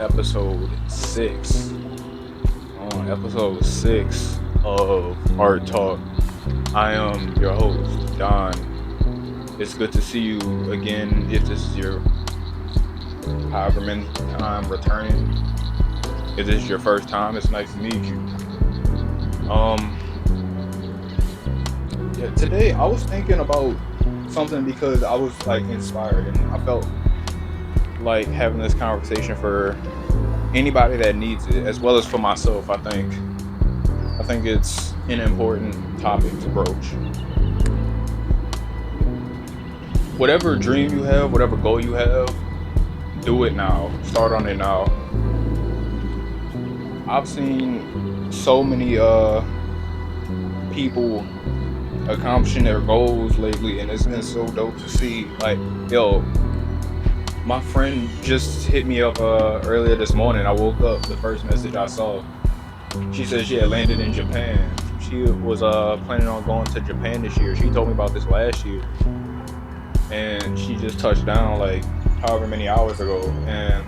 episode 6. On episode 6 of Art Talk. I am your host, Don. It's good to see you again. If this is your however many time returning, if this is your first time, it's nice to meet you. Um, yeah, today I was thinking about something because I was like inspired and I felt like having this conversation for anybody that needs it, as well as for myself. I think it's an important topic to broach. Whatever dream you have, whatever goal you have, do it now. Start on it now. I've seen so many people accomplishing their goals lately, and it's been so dope to see. Like, yo, my friend just hit me up earlier this morning. I woke up, the first message I saw, she said she had landed in Japan. She was planning on going to Japan this year. She told me about this last year, and she just touched down like however many hours ago. And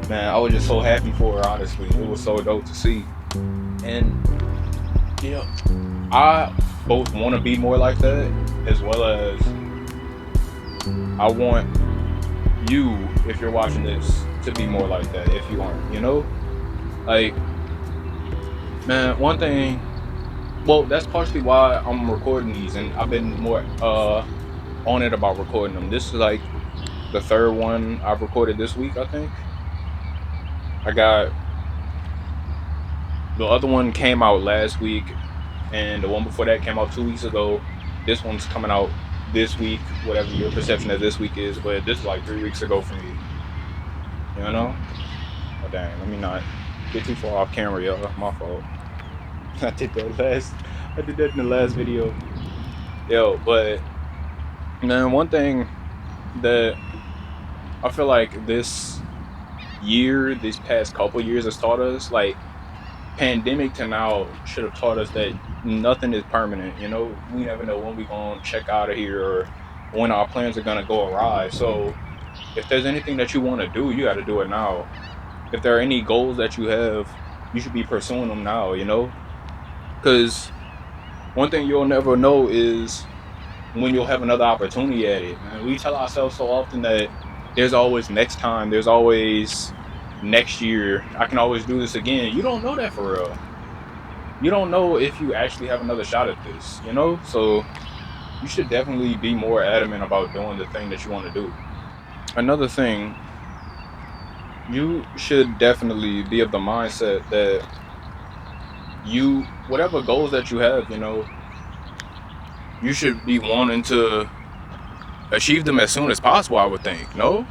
man, I was just so happy for her. Honestly, it was so dope to see. And yeah, I both want to be more like that, as well as I want you, if you're watching this, to be more like that. If you aren't, like, man, one thing. Well, that's partially why I'm recording these, and I've been more on it about recording them. This is like the third one I've recorded this week. I think I got the other one came out last week, and the one before that came out 2 weeks ago. This one's coming out this week, whatever your perception of this week is, but this is like 3 weeks ago for me. You know? Oh dang, let me not get too far off camera, y'all. My fault. I did that in the last video. Yo, but man, one thing that I feel like these past couple years has taught us, like pandemic to now should have taught us that nothing is permanent. We never know when we're gonna check out of here or when our plans are gonna go awry. So if there's anything that you want to do, you got to do it now. If there are any goals that you have, you should be pursuing them now. Because one thing you'll never know is when you'll have another opportunity at it. And we tell ourselves so often that there's always next time, there's always next year, I can always do this again. You don't know that for real. You don't know if you actually have another shot at this. So you should definitely be more adamant about doing the thing that you want to do. Another thing, you should definitely be of the mindset that whatever goals that you have, you should be wanting to achieve them as soon as possible, I would think. No?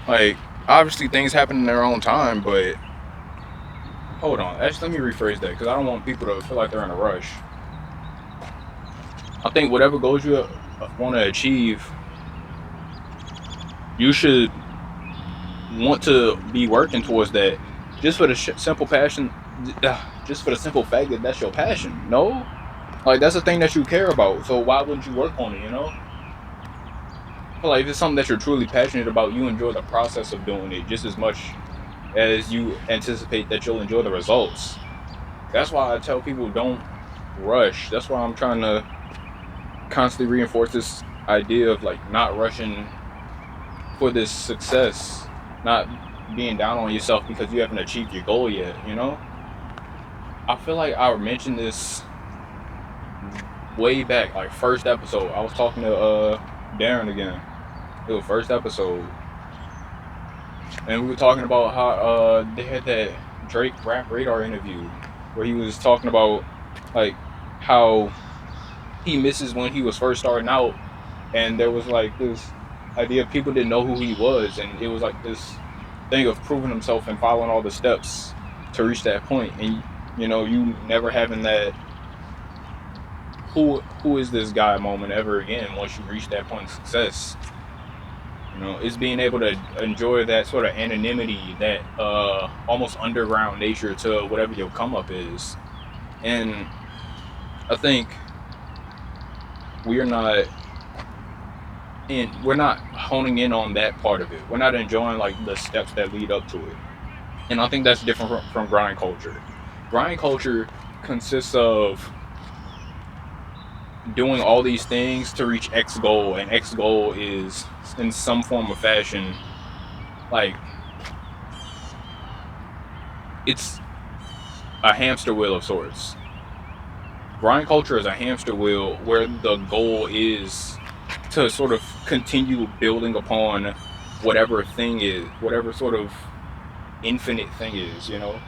Like, obviously things happen in their own time, but hold on. Actually, let me rephrase that, because I don't want people to feel like they're in a rush. I think whatever goals you want to achieve, you should want to be working towards that just for the simple passion, just for the simple fact that that's your passion. No? Like, that's the thing that you care about. So why wouldn't you work on it, I feel like if it's something that you're truly passionate about, you enjoy the process of doing it just as much as you anticipate that you'll enjoy the results. That's why I tell people don't rush. That's why I'm trying to constantly reinforce this idea of like not rushing for this success, not being down on yourself because you haven't achieved your goal yet. I feel like I mentioned this way back, like first episode. I was talking to Darren again. It was first episode, and we were talking about how they had that Drake Rap Radar interview where he was talking about like how he misses when he was first starting out, and there was like this idea of people didn't know who he was, and it was like this thing of proving himself and following all the steps to reach that point, and you never having that who is this guy moment ever again once you reach that point of success. It's being able to enjoy that sort of anonymity, that almost underground nature to whatever your come up is. And I think we're not and we're not honing in on that part of it. We're not enjoying like the steps that lead up to it. And I think that's different from grind culture. Grind culture consists of doing all these things to reach X goal, and X goal is in some form of fashion like it's a hamster wheel of sorts. Grind culture is a hamster wheel where the goal is to sort of continue building upon whatever thing is, whatever sort of infinite thing is, you know?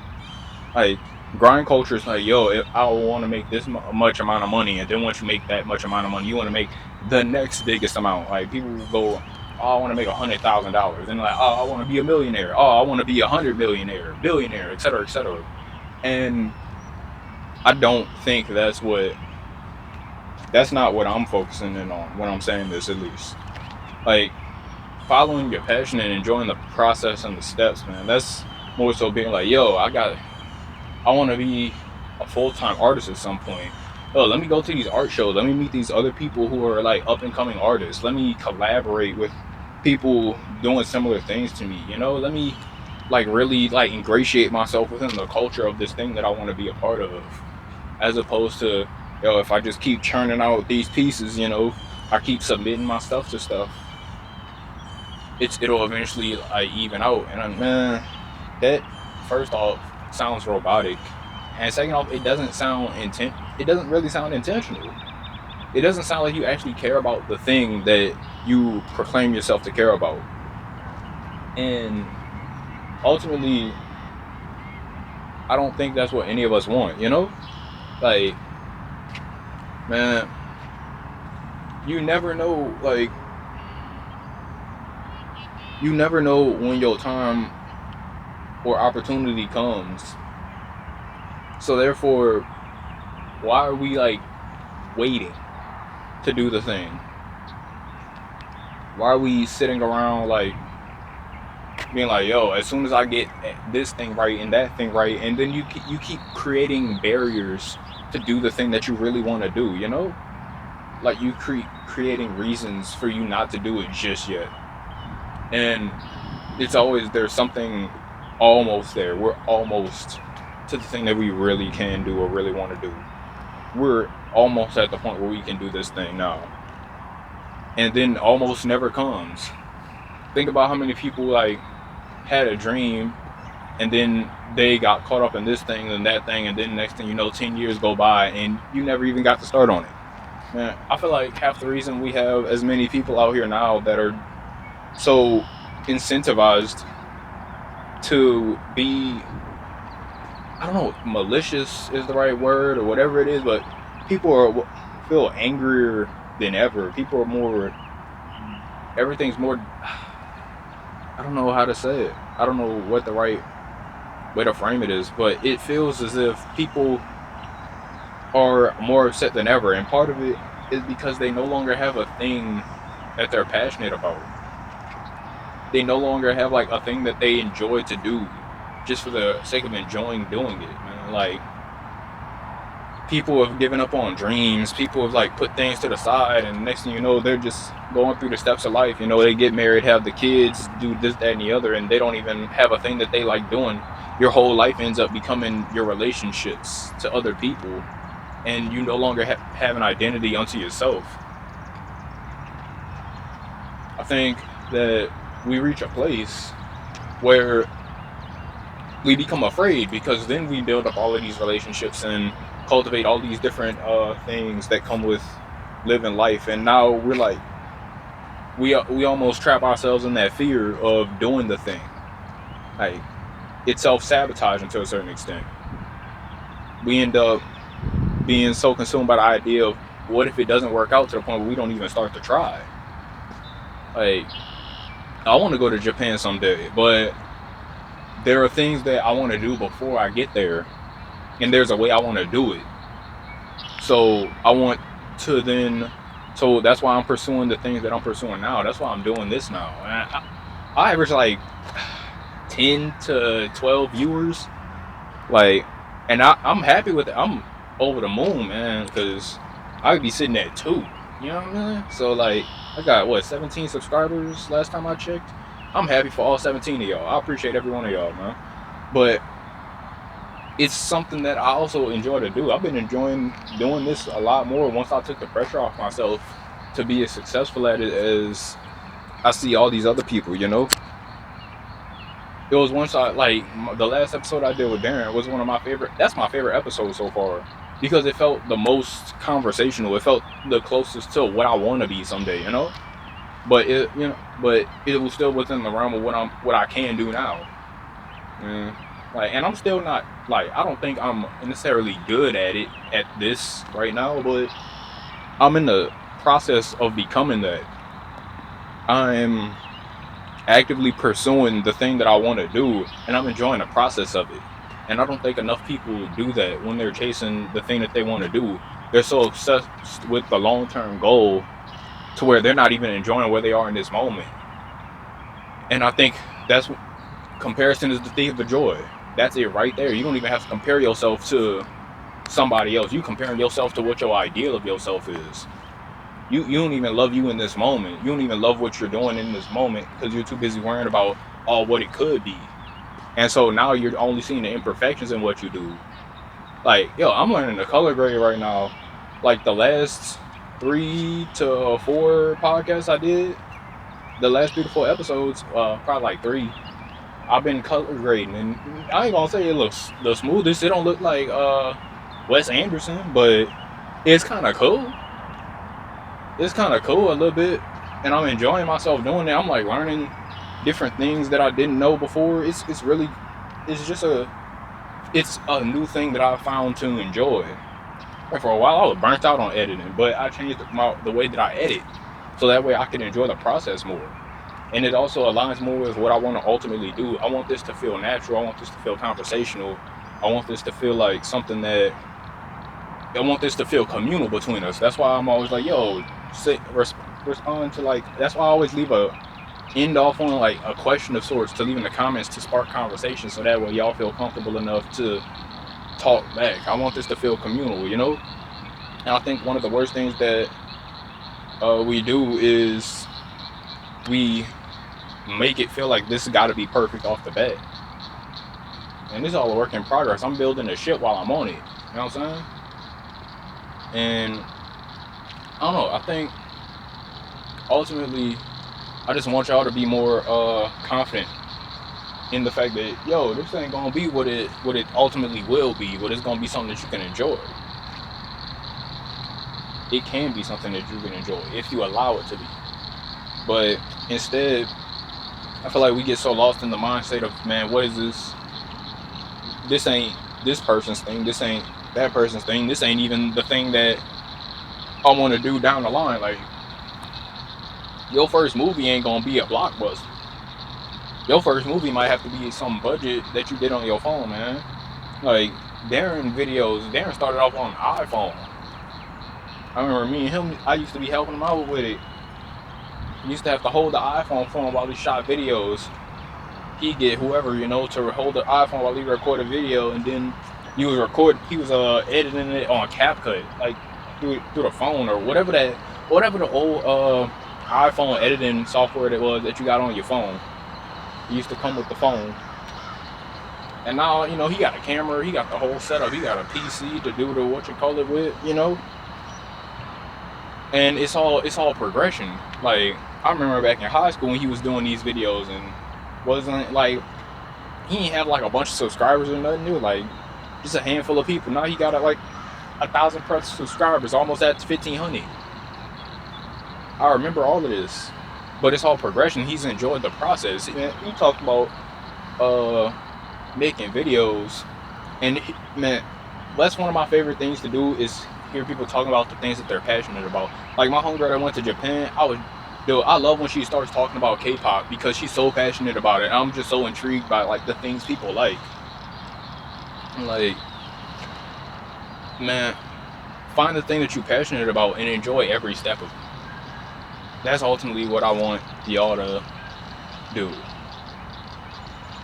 Like, grind culture is like, yo, if I want to make this much amount of money, and then once you make that much amount of money, you want to make the next biggest amount. Like, people go, oh, I want to make $100,000, and like, oh, I want to be a millionaire. Oh, I want to be 100 millionaire, billionaire, et cetera, et cetera. And I don't think that's not what I'm focusing in on when I'm saying this, at least. Like, following your passion and enjoying the process and the steps, man. That's more so being like, yo, I want to be a full-time artist at some point. Oh, let me go to these art shows. Let me meet these other people who are like up-and-coming artists. Let me collaborate with people doing similar things to me. You know, let me like really like ingratiate myself within the culture of this thing that I want to be a part of, as opposed to, yo, if I just keep churning out these pieces, you know, I keep submitting my stuff to stuff, it'll eventually like even out. And man, that first off sounds robotic, and second off, it doesn't really sound intentional. It doesn't sound like you actually care about the thing that you proclaim yourself to care about. And ultimately, I don't think that's what any of us want, you know? Like, man, you never know, like, you never know when your time or opportunity comes. So therefore, why are we like waiting to do the thing? Why are we sitting around like being like, yo, as soon as I get this thing right and that thing right, and then you keep creating barriers to do the thing that you really want to do, you know? Like, you creating reasons for you not to do it just yet. And it's always, there's something almost there. We're almost to the thing that we really can do or really want to do. We're almost at the point where we can do this thing now. And then almost never comes. Think about how many people like had a dream and then they got caught up in this thing and that thing, and then next thing you know, 10 years go by and you never even got to start on it. Man, I feel like half the reason we have as many people out here now that are so incentivized to be, I don't know, malicious is the right word or whatever it is, but people feel angrier than ever. People are more, everything's more, I don't know how to say it. I don't know what the right way to frame it is, but it feels as if people are more upset than ever. And part of it is because they no longer have a thing that they're passionate about. They no longer have like a thing that they enjoy to do just for the sake of enjoying doing it, man. Like, people have given up on dreams. People have like put things to the side, and next thing you know, they're just going through the steps of life. You know, they get married, have the kids, do this, that, and the other, and they don't even have a thing that they like doing. Your whole life ends up becoming your relationships to other people, and you no longer have an identity unto yourself. I think that we reach a place where we become afraid, because then we build up all of these relationships and cultivate all these different things that come with living life, and now we're like, we almost trap ourselves in that fear of doing the thing. Like, it's self-sabotaging to a certain extent. We end up being so consumed by the idea of what if it doesn't work out, to the point where we don't even start to try. Like, I want to go to Japan someday, but there are things that I want to do before I get there, and there's a way I want to do it. So I want to then, so that's why I'm pursuing the things that I'm pursuing now. That's why I'm doing this now. And I average like 10 to 12 viewers, like, and I'm happy with it. I'm over the moon, man, because I could be sitting at 2. You know what I mean? So like, I got what 17 subscribers last time I checked. I'm happy for all 17 of y'all. I appreciate every one of y'all, man. But it's something that I also enjoy to do. I've been enjoying doing this a lot more once I took the pressure off myself to be as successful at it as I see all these other people, you know? It was once I, like, the last episode I did with Darren was one of my favorite, that's my favorite episode so far. Because it felt the most conversational. It felt the closest to what I want to be someday, you know? But it was still within the realm of what I can do now. Mm. Like, and I'm still not, like, I don't think I'm necessarily good at it at this right now, but I'm in the process of becoming that. I'm actively pursuing the thing that I want to do, and I'm enjoying the process of it. And I don't think enough people do that when they're chasing the thing that they want to do. They're so obsessed with the long-term goal to where they're not even enjoying where they are in this moment. And I think that's comparison is the thief of joy. That's it right there. You don't even have to compare yourself to somebody else. You comparing yourself to what your ideal of yourself is. You don't even love you in this moment. You don't even love what you're doing in this moment because you're too busy worrying about all what it could be. And so now you're only seeing the imperfections in what you do. Like, yo, I'm learning the color grade right now. Like the last 3 to 4 podcasts I did, the last 3 to 4 episodes, probably like 3, I've been color grading, and I ain't gonna say it looks the smoothest. It don't look like Wes Anderson, but it's kind of cool. It's kind of cool a little bit, and I'm enjoying myself doing it. I'm like learning different things that I didn't know before. It's a new thing that I found to enjoy. And for a while, I was burnt out on editing, but I changed the way that I edit, so that way I can enjoy the process more. And it also aligns more with what I want to ultimately do. I want this to feel natural. I want this to feel conversational. I want this to feel like something that I want this to feel communal between us. That's why I'm always like, yo, respond to, like, that's why I always leave a end off on like a question of sorts to leave in the comments to spark conversation, so that way y'all feel comfortable enough to talk back. I want this to feel communal, you know? And I think one of the worst things that we do is we make it feel like this has got to be perfect off the bat. And this is all a work in progress. I'm building the shit while I'm on it. You know what I'm saying? And I don't know. I think ultimately, I just want y'all to be more confident in the fact that, yo, this ain't gonna be what it ultimately will be. But it's gonna be something that you can enjoy. It can be something that you can enjoy if you allow it to be. But instead, I feel like we get so lost in the mindset of, man, what is this? This ain't this person's thing. This ain't that person's thing. This ain't even the thing that I want to do down the line. Like, your first movie ain't gonna be a blockbuster. Your first movie might have to be some budget that you did on your phone, man. Like, Darren started off on an iPhone. I remember me and him, I used to be helping him out with it. He used to have to hold the iPhone for him while he shot videos. He'd get whoever, you know, to hold the iPhone while he recorded a video, and then he was editing it on CapCut, like through the phone or whatever the old iPhone editing software that was that you got on your phone. It used to come with the phone. And now, you know, he got a camera, he got the whole setup, he got a PC to do the with, you know. And it's all progression. Like, I remember back in high school when he was doing these videos, and wasn't like, he didn't have like a bunch of subscribers or nothing new, like just a handful of people. Now he got like 1,000 plus subscribers, almost at 1,500. I remember all of this, but it's all progression. He's enjoyed the process. Man, you talk about making videos, and man, that's one of my favorite things to do is hear people talking about the things that they're passionate about. Like my homegirl that went to Japan, I love when she starts talking about K-pop because she's so passionate about it. I'm just so intrigued by like the things people like. Like, man, find the thing that you're passionate about and enjoy every step of it. That's ultimately what I want y'all to do.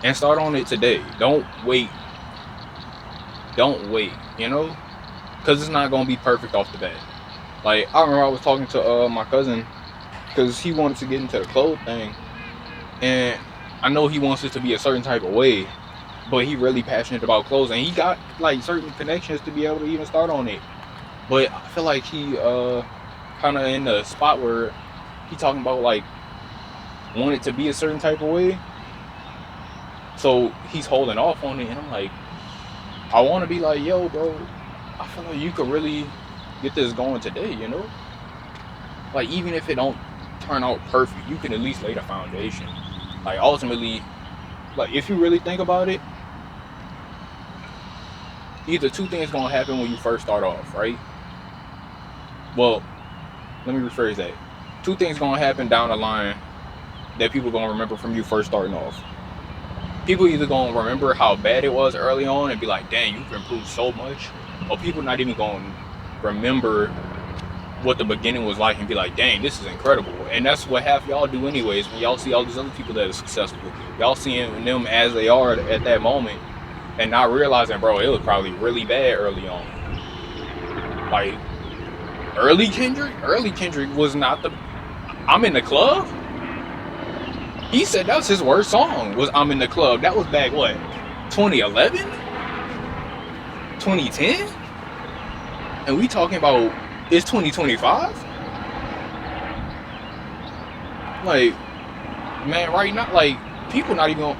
And start on it today. Don't wait. You know? Because it's not going to be perfect off the bat. Like, I remember I was talking to my cousin because he wanted to get into the clothes thing, and I know he wants it to be a certain type of way, but he really passionate about clothes, and he got like certain connections to be able to even start on it. But I feel like he kind of in the spot where he talking about like want it to be a certain type of way, so he's holding off on it, and I'm like, I want to be like, yo, bro, I feel like you could really get this going today, you know? Like, even if it don't turn out perfect, you can at least lay the foundation. Like, ultimately, like, if you really think about it, either two things gonna happen when you first start off, right? Well, let me rephrase that. Two things gonna happen down the line that people gonna remember from you first starting off. People either gonna remember how bad it was early on and be like, dang, you've improved so much, or people not even gonna remember what the beginning was like and be like, dang, this is incredible. And that's what half y'all do anyways. When y'all see all these other people that are successful, y'all seeing them as they are at that moment and not realizing, bro, it was probably really bad early on. Like, early Kendrick was not the I'm in the Club. He said that was his worst song, was I'm in the Club. That was back, what, 2011? 2010? And we talking about, it's 2025? Like, man, right now, like, people not even,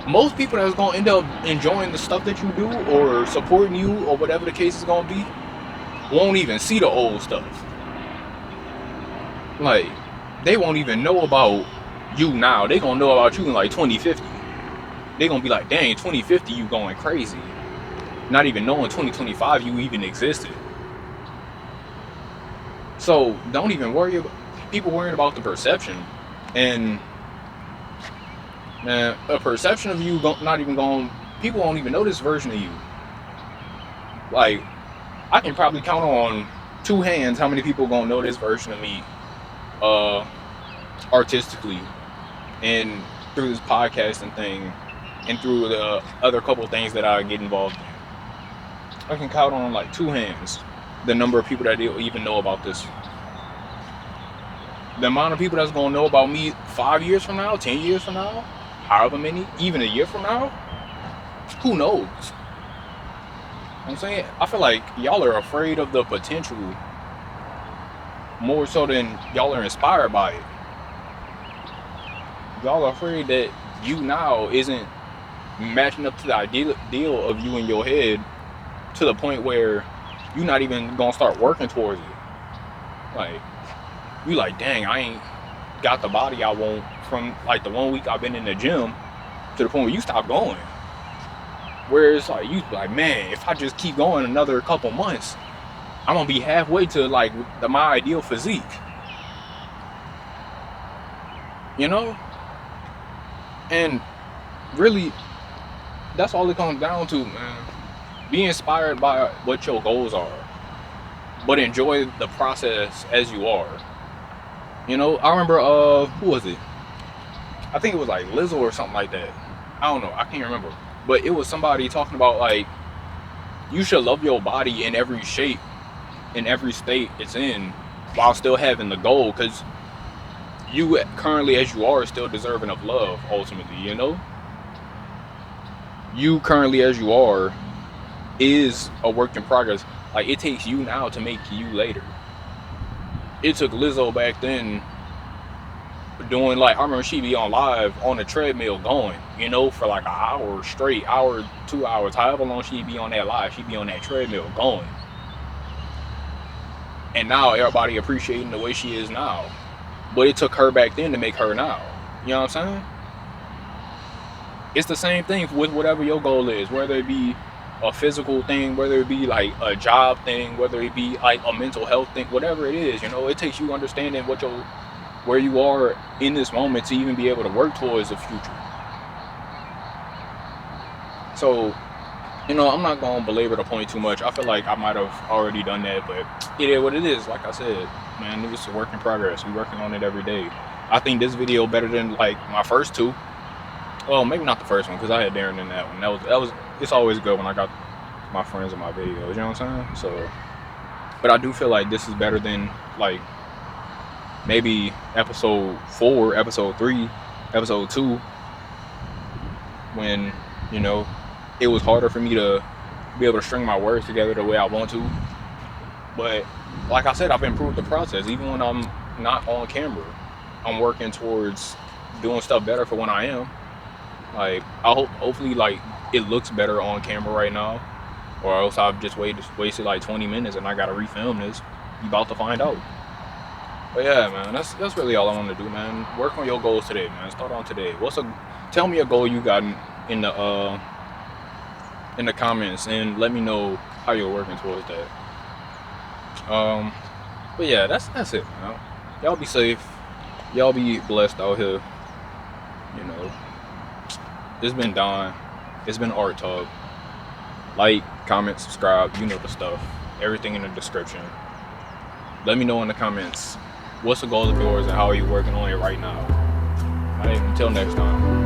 most people that's gonna end up enjoying the stuff that you do or supporting you or whatever the case is gonna be won't even see the old stuff. Like, they won't even know about you now. They gonna know about you in like 2050. They gonna be like, dang, 2050 you going crazy. Not even knowing 2025 you even existed. So don't even worry about people worrying about the perception. And man, a perception of you not even going, people won't even know this version of you. Like, I can probably count on two hands how many people gonna know this version of me artistically and through this podcasting thing and through the other couple things that I get involved in. I can count on like two hands the number of people that even know about this. The amount of people that's gonna know about me 5 years from now, 10 years from now, however many, even a year from now, who knows? I'm saying, I feel like y'all are afraid of the potential more so than y'all are inspired by it. Y'all are afraid that you now isn't matching up to the ideal of you in your head to the point where you're not even gonna start working towards it. Like, you like, dang, I ain't got the body I want from like the 1 week I've been in the gym to the point where you stop going. Whereas like you like, man, if I just keep going another couple months, I'm gonna be halfway to like my ideal physique. You know? And really, that's all it comes down to, man. Be inspired by what your goals are, but enjoy the process as you are. You know, I remember, who was it? I think it was like Lizzo or something like that. I don't know, I can't remember. But it was somebody talking about like, you should love your body in every shape, in every state it's in, while still having the goal, because you currently as you are still deserving of love ultimately, you know? You currently as you are is a work in progress. Like, it takes you now to make you later. It took Lizzo back then doing, like, I remember she'd be on live on the treadmill going, you know, for like an hour straight, hour, 2 hours, however long she'd be on that live, she'd be on that treadmill going. And now everybody appreciating the way she is now. But it took her back then to make her now. You know what I'm saying? It's the same thing with whatever your goal is, whether it be a physical thing, whether it be like a job thing, whether it be like a mental health thing, whatever it is, you know, it takes you understanding where you are in this moment to even be able to work towards the future. So, you know, I'm not going to belabor the point too much. I feel like I might have already done that, but it is what it is. Like I said, man, it's a work in progress. We're working on it every day. I think this video better than like my first two. Well, maybe not the first one, because I had Darren in that one. That was. It's always good when I got my friends in my videos. You know what I'm saying? So, but I do feel like this is better than like maybe episode 4, episode 3, episode 2, when, you know, it was harder for me to be able to string my words together the way I want to. But like I said, I've improved the process. Even when I'm not on camera, I'm working towards doing stuff better for when I am. Like, I hope, hopefully, like, it looks better on camera right now, or else I've just wasted like 20 minutes and I gotta refilm this. You about to find out. But yeah, man, that's really all I want to do, man. Work on your goals today, man. Start on today. Tell me a goal you got in the comments, and let me know how you're working towards that. But yeah, that's it, man. Y'all be safe. Y'all be blessed out here. You know, it's been Don. It's been Art Talk. Like, comment, subscribe. You know the stuff. Everything in the description. Let me know in the comments what's the goal of yours and how are you working on it right now. All right, until next time.